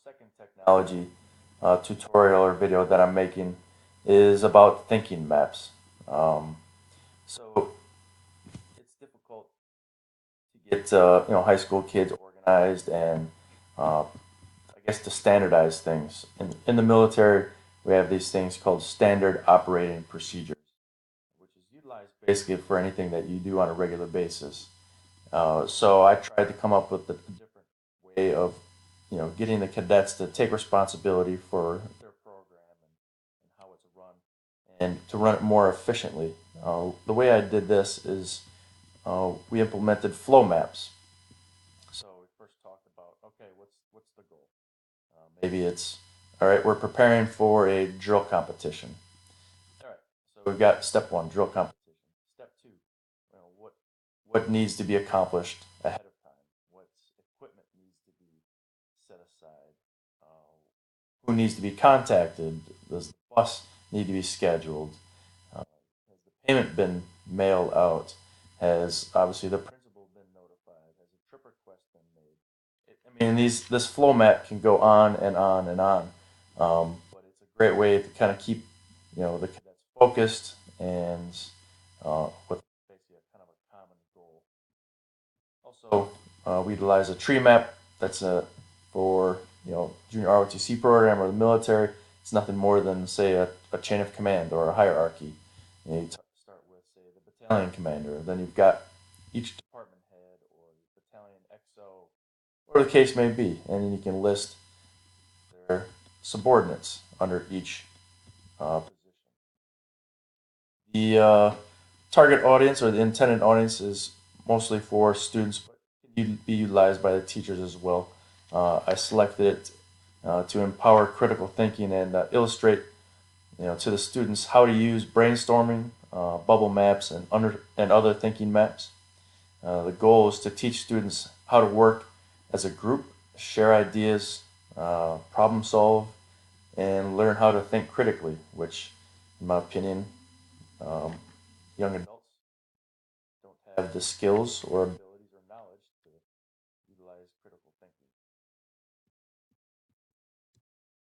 second technology tutorial or video that I'm making is about thinking maps. Um, so it's difficult to get high school kids organized and I guess to standardize things. In the military, we have these things called standard operating procedures, which is utilized basically for anything that you do on a regular basis. So I tried to come up with a different way of, getting the cadets to take responsibility for their program and how it's run, and to run it more efficiently. The way I did this is we implemented flow maps. So we first talked about, okay, what's the goal? Maybe it's all right. We're preparing for a drill competition. All right. So we've got step one, drill competition. Step two, what needs to be accomplished ahead of time? What equipment needs to be set aside? Who needs to be contacted? Does the bus need to be scheduled? Has the payment been mailed out? Has obviously the principal been notified? Has a trip request been made? This flow map can go on and on and on, but it's a great way to kind of keep the cadets focused and with basically a kind of a common goal. Also, we utilize a tree map that's for junior ROTC program or the military. It's nothing more than say a chain of command or a hierarchy. You start with say the battalion commander, then you've got each department head or the battalion XO, whatever the case may be, and then you can list their subordinates under each position. The target audience or the intended audience is mostly for students, but can be utilized by the teachers as well. I selected it to empower critical thinking and illustrate, to the students how to use brainstorming, bubble maps, and other thinking maps. The goal is to teach students how to work as a group, share ideas, problem solve, and learn how to think critically, which, in my opinion, um, young adults don't have the skills or ability